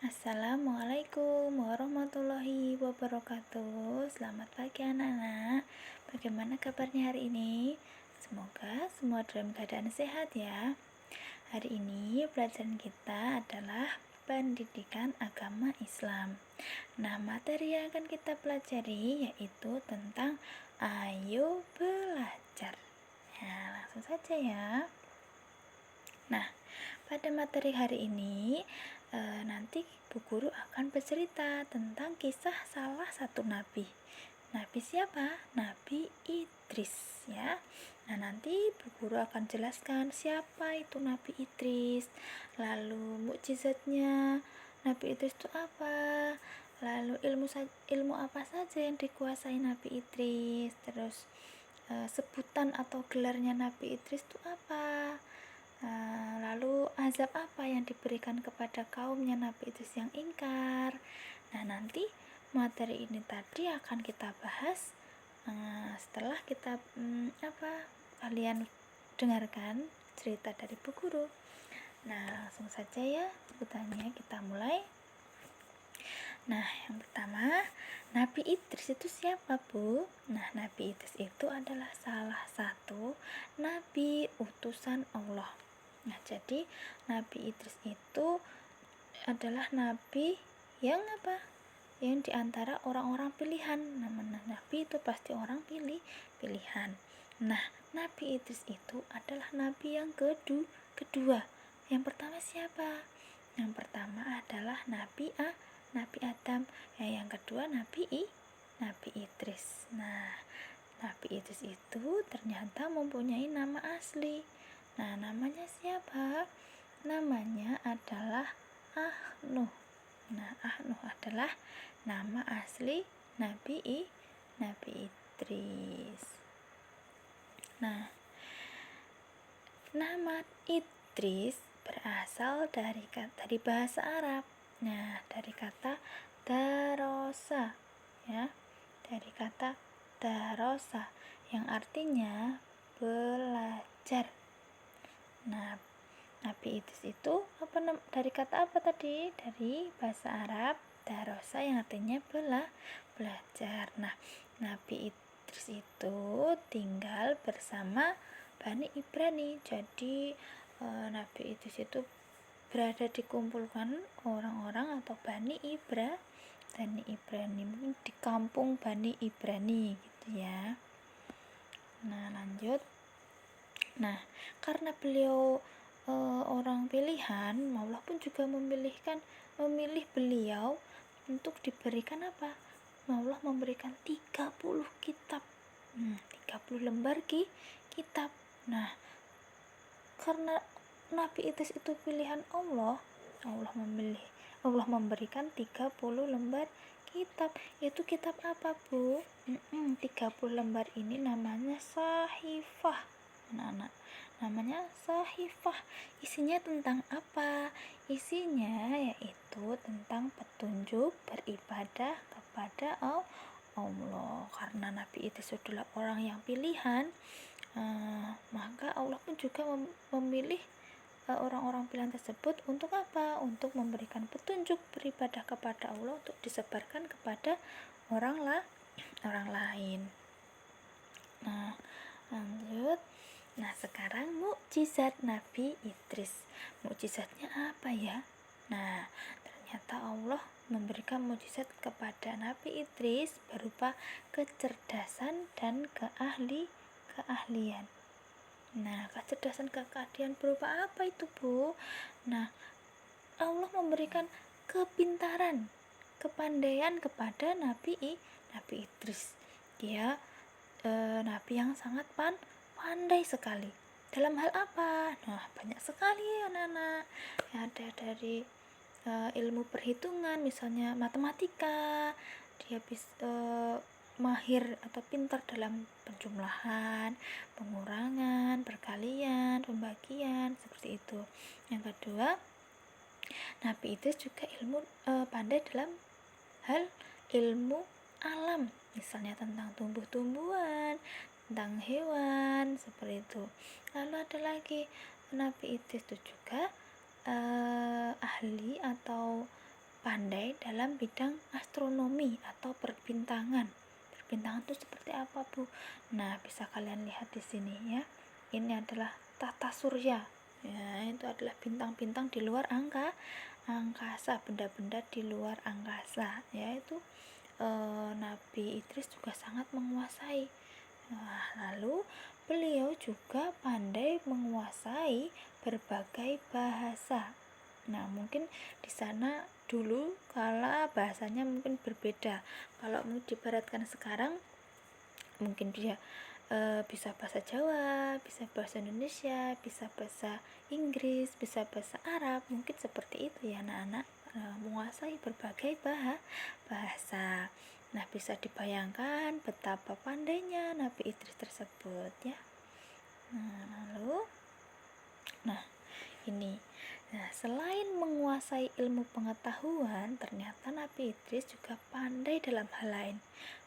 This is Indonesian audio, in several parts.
Assalamualaikum warahmatullahi wabarakatuh. Selamat pagi anak-anak. Bagaimana kabarnya hari ini? Semoga semua dalam keadaan sehat ya. Hari ini pelajaran kita adalah pendidikan agama Islam. Nah, materi yang akan kita pelajari yaitu tentang ayo belajar. Nah, langsung saja ya. Nah, pada materi hari ini nanti Bu Guru akan bercerita tentang kisah salah satu nabi. Nabi siapa? Nabi Idris ya. Nah, nanti Bu Guru akan jelaskan siapa itu Nabi Idris, lalu mukjizatnya Nabi Idris itu apa, lalu ilmu apa saja yang dikuasai Nabi Idris, terus sebutan atau gelarnya Nabi Idris itu apa, lalu azab apa yang diberikan kepada kaumnya Nabi Idris yang ingkar. Nah, nanti materi ini tadi akan kita bahas setelah kita kalian dengarkan cerita dari Bu Guru. Nah, langsung saja ya ceritanya kita mulai. Nah, yang pertama, Nabi Idris itu siapa, Bu? Nah, Nabi Idris itu adalah salah satu nabi utusan Allah. Nah, jadi Nabi Idris itu adalah nabi yang yang diantara orang-orang pilihan. Namanya nabi itu pasti orang pilihan. Nah, Nabi Idris itu adalah nabi yang kedua. Yang pertama siapa? Yang pertama adalah Nabi Adam. Yang kedua Nabi Idris. Nah, Nabi Idris itu ternyata mempunyai nama asli. Nah, namanya siapa? Namanya adalah Ahnuh. Nah, Ahnuh adalah nama asli Nabi Idris. Nah, nama Idris berasal dari bahasa Arab. Nah, dari kata darosa ya. Dari kata darosa yang artinya belajar. Nah, Nabi Idris itu dari kata apa tadi? Dari bahasa Arab darosa yang artinya belajar. Nah, Nabi Idris itu tinggal bersama Bani Ibrani. Jadi Nabi Idris itu berada dikumpulkan orang-orang atau Bani Ibrani di kampung Bani Ibrani gitu ya. Nah, lanjut. Nah, karena beliau orang pilihan, Allah pun juga memilih beliau untuk diberikan apa? Allah memberikan 30 kitab. 30 lembar kitab. Nah, karena Nabi Idris itu pilihan Allah memberikan 30 lembar kitab. Itu kitab apa, Bu? 30 lembar ini namanya sahifah. Anak-anak, namanya sahifah. Isinya tentang apa? Isinya yaitu tentang petunjuk beribadah kepada Allah. Karena Nabi Idris adalah orang yang pilihan, maka Allah pun juga memilih orang-orang pilihan tersebut untuk apa? Untuk memberikan petunjuk beribadah kepada Allah untuk disebarkan kepada orang lain. Nah, lanjut. Nah, sekarang mukjizat Nabi Idris. Mukjizatnya apa ya? Nah, ternyata Allah memberikan mukjizat kepada Nabi Idris berupa kecerdasan dan keahlian. Nah, kecerdasan keahlian berupa apa itu, Bu? Nah, Allah memberikan kepintaran, kepandaian kepada Nabi Idris. Dia nabi yang sangat pandai sekali. Dalam hal apa? Nah, banyak sekali anak-anak. Ada dari ilmu perhitungan, misalnya matematika. Dia bisa mahir atau pintar dalam penjumlahan, pengurangan, perkalian, pembagian, seperti itu. Yang kedua, Nabi Idris juga pandai dalam hal ilmu alam, misalnya tentang tumbuh-tumbuhan, tentang hewan, seperti itu. Lalu ada lagi Nabi Idris itu juga ahli atau pandai dalam bidang astronomi atau perbintangan. Perbintangan itu seperti apa, Bu? Nah, bisa kalian lihat di sini ya. Ini adalah tata surya. Ya, itu adalah bintang-bintang di luar angkasa, benda-benda di luar angkasa. Ya, itu Nabi Idris juga sangat menguasai. Nah, lalu beliau juga pandai menguasai berbagai bahasa. Nah, mungkin di sana dulu kala bahasanya mungkin berbeda. Kalau mau diibaratkan sekarang, mungkin dia bisa bahasa Jawa, bisa bahasa Indonesia, bisa bahasa Inggris, bisa bahasa Arab, mungkin seperti itu ya anak-anak, menguasai berbagai bahasa. Nah, bisa dibayangkan betapa pandainya Nabi Idris tersebut ya. Nah, ini. Nah, selain menguasai ilmu pengetahuan, ternyata Nabi Idris juga pandai dalam hal lain.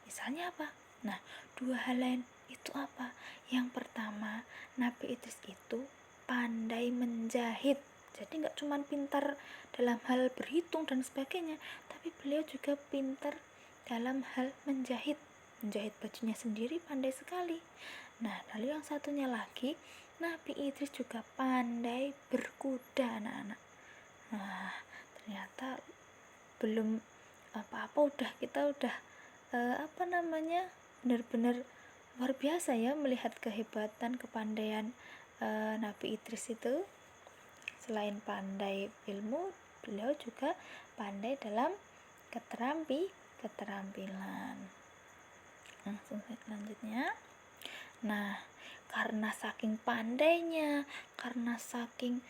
Misalnya apa? Nah, dua hal lain itu apa? Yang pertama, Nabi Idris itu pandai menjahit. Jadi nggak cuma pintar dalam hal berhitung dan sebagainya, tapi beliau juga pintar dalam hal menjahit. Menjahit bajunya sendiri pandai sekali. Nah, lalu yang satunya lagi, Nabi Idris juga pandai berkuda, anak-anak. Nah, ternyata belum apa-apa kita udah benar-benar luar biasa ya melihat kehebatan, kepandaian Nabi Idris itu. Selain pandai ilmu, beliau juga pandai dalam keterampilan. Langsung selanjutnya. Nah, karena saking pandainya, karena saking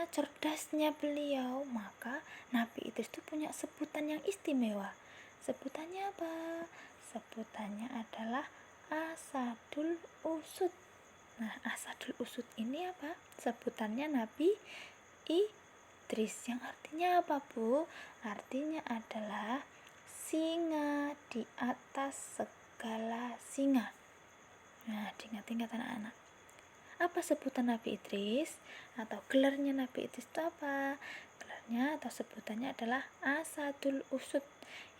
cerdasnya beliau, maka Nabi Idris itu punya sebutan yang istimewa. Sebutannya apa? Sebutannya adalah Asadul Usud. Nah, Asadul Usud ini apa? Sebutannya Nabi Idris, yang artinya apa, Bu? Artinya adalah singa di atas segala singa. Nah, diingat-ingat anak-anak. Apa sebutan Nabi Idris atau gelarnya Nabi Idris itu apa? Gelarnya atau sebutannya adalah Asadul Usud,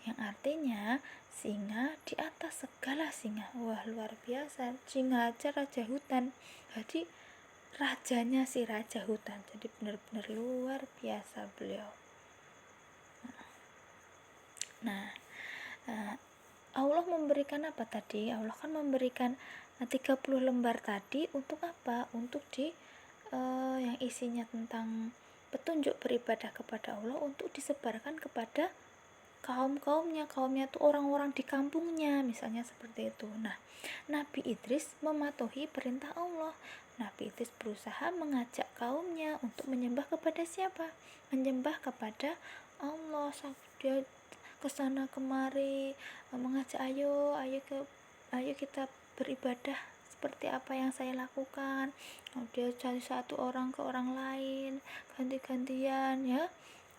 yang artinya singa di atas segala singa. Wah, luar biasa. Singa aja raja hutan. Jadi rajanya si raja hutan. Jadi benar-benar luar biasa beliau. Nah, Allah memberikan apa tadi? Allah kan memberikan 30 lembar tadi untuk apa? Untuk yang isinya tentang petunjuk beribadah kepada Allah untuk disebarkan kepada kaumnya itu orang-orang di kampungnya, misalnya seperti itu. Nah, Nabi Idris mematuhi perintah Allah. Nabi Idris berusaha mengajak kaumnya untuk menyembah kepada siapa? Menyembah kepada Allah. Dia kesana kemari mengajak, ayo kita beribadah seperti apa yang saya lakukan. Dia cari satu orang ke orang lain, ganti-gantian ya.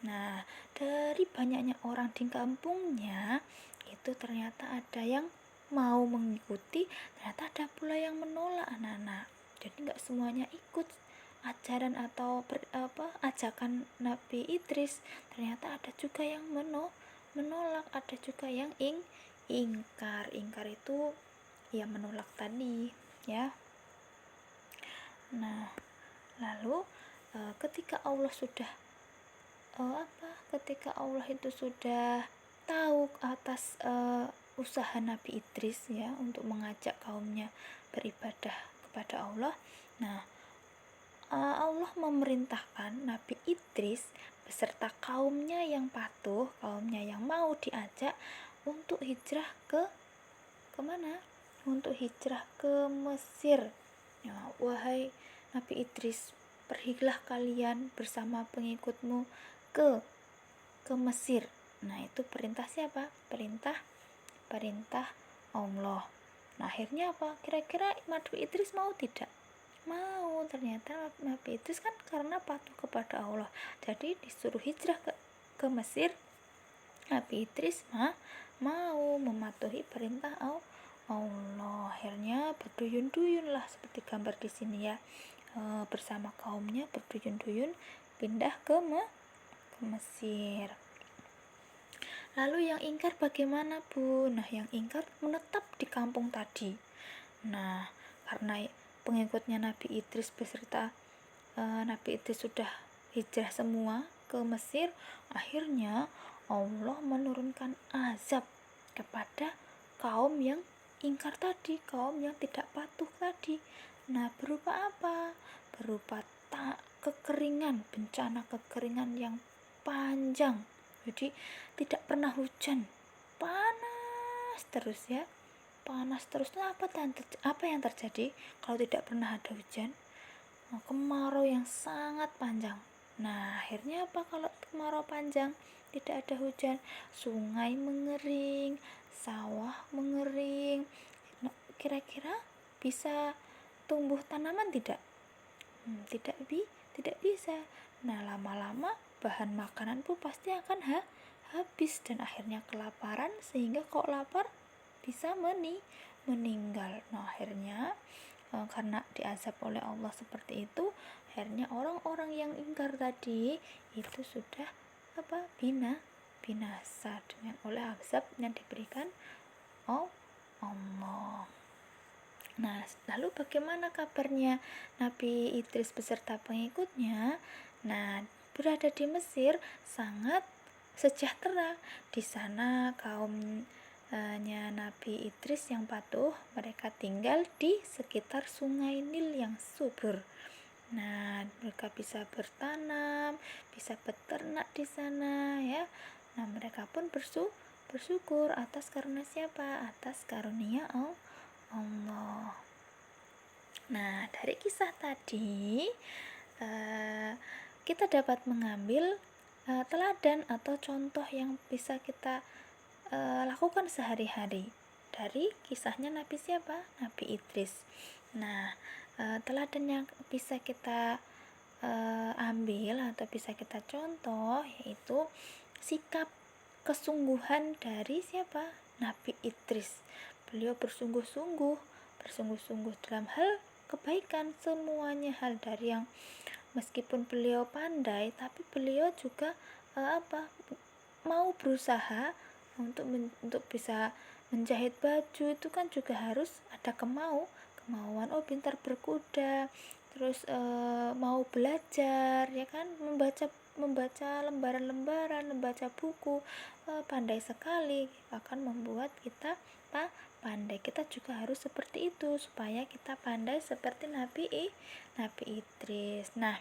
Nah, dari banyaknya orang di kampungnya itu ternyata ada yang mau mengikuti, ternyata ada pula yang menolak, anak-anak. Jadi nggak semuanya ikut ajaran atau ajakan Nabi Idris. Ternyata ada juga yang menolak, ada juga yang ingkar itu ya menolak tadi ya. Nah, lalu ketika Allah itu sudah tahu atas usaha Nabi Idris ya untuk mengajak kaumnya beribadah kepada Allah. Nah, Allah memerintahkan Nabi Idris beserta kaumnya yang patuh, kaumnya yang mau diajak untuk hijrah kemana? Untuk hijrah ke Mesir. Ya, wahai Nabi Idris, pergilah kalian bersama pengikutmu ke Mesir. Nah, itu perintah siapa? Perintah Allah. Nah, akhirnya apa? Kira-kira Nabi Idris mau tidak? Mau. Ternyata Nabi Idris kan karena patuh kepada Allah, jadi disuruh hijrah ke Mesir. Nabi Idris mau mematuhi perintah Allah. Akhirnya berduyun-duyun lah seperti gambar di sini ya, bersama kaumnya berduyun-duyun pindah ke ke Mesir. Lalu yang ingkar bagaimana, Bu? Nah, yang ingkar menetap di kampung tadi. Nah, karena pengikutnya Nabi Idris beserta Nabi Idris sudah hijrah semua ke Mesir, akhirnya Allah menurunkan azab kepada kaum yang ingkar tadi, kaum yang tidak patuh tadi. Nah, berupa apa? Berupa kekeringan, bencana kekeringan yang panjang. Jadi tidak pernah hujan, panas terus ya, panas terus. Nah, apa yang terjadi kalau tidak pernah ada hujan? Kemarau yang sangat panjang. Nah, akhirnya apa kalau kemarau panjang, tidak ada hujan? Sungai mengering, sawah mengering. Nah, kira-kira bisa tumbuh tanaman tidak? Tidak bisa. Nah, lama-lama bahan makanan pun pasti akan habis dan akhirnya kelaparan, sehingga kok lapar bisa meninggal. Nah, akhirnya karena diazab oleh Allah seperti itu, akhirnya orang-orang yang ingkar tadi itu sudah binasa dengan oleh azab yang diberikan Allah. Nah, lalu bagaimana kabarnya Nabi Idris beserta pengikutnya? Nah, berada di Mesir sangat sejahtera. Di sana kaumnya Nabi Idris yang patuh, mereka tinggal di sekitar sungai Nil yang subur. Nah, mereka bisa bertanam, bisa beternak di sana ya. Nah, mereka pun bersyukur atas karunia siapa? Atas karunia Allah. Nah, dari kisah tadi kita dapat mengambil teladan atau contoh yang bisa kita lakukan sehari-hari dari kisahnya Nabi siapa? Nabi Idris. Nah, teladan yang bisa kita ambil atau bisa kita contoh yaitu sikap kesungguhan dari siapa? Nabi Idris. Beliau bersungguh-sungguh dalam hal kebaikan, semuanya hal dari yang meskipun beliau pandai, tapi beliau juga mau berusaha untuk bisa menjahit baju. Itu kan juga harus ada kemauan. Pintar berkuda, terus mau belajar ya kan, membaca lembaran-lembaran, membaca buku, pandai sekali, akan membuat kita pandai. Kita juga harus seperti itu supaya kita pandai seperti Nabi Idris. Nah,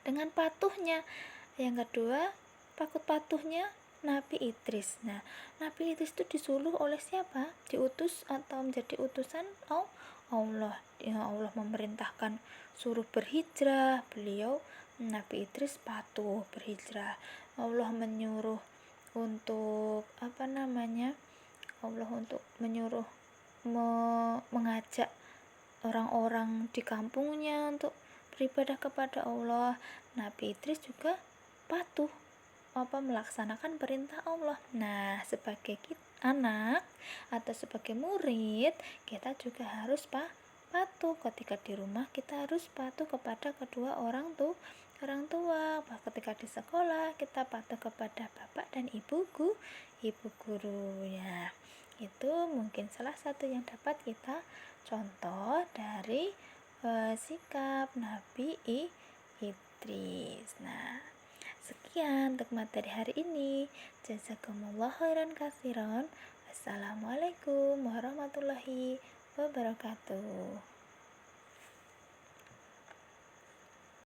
dengan patuhnya yang kedua, patuhnya Nabi Idris. Nah, Nabi Idris itu disuruh oleh siapa? Diutus atau menjadi utusan Allah. Allah memerintahkan suruh berhijrah, beliau Nabi Idris patuh berhijrah. Allah menyuruh untuk menyuruh mengajak orang-orang di kampungnya untuk beribadah kepada Allah. Nabi Idris juga patuh melaksanakan perintah Allah. Nah, sebagai anak atau sebagai murid, kita juga harus patuh. Ketika di rumah kita harus patuh kepada kedua orang tua. Ketika di sekolah kita patuh kepada bapak dan ibu guru ya. Itu mungkin salah satu yang dapat kita contoh dari sikap Nabi Idris. Nah, sekian untuk materi hari ini. Jazakumullah khairan katsiran. Wassalamualaikum warahmatullahi wabarakatuh.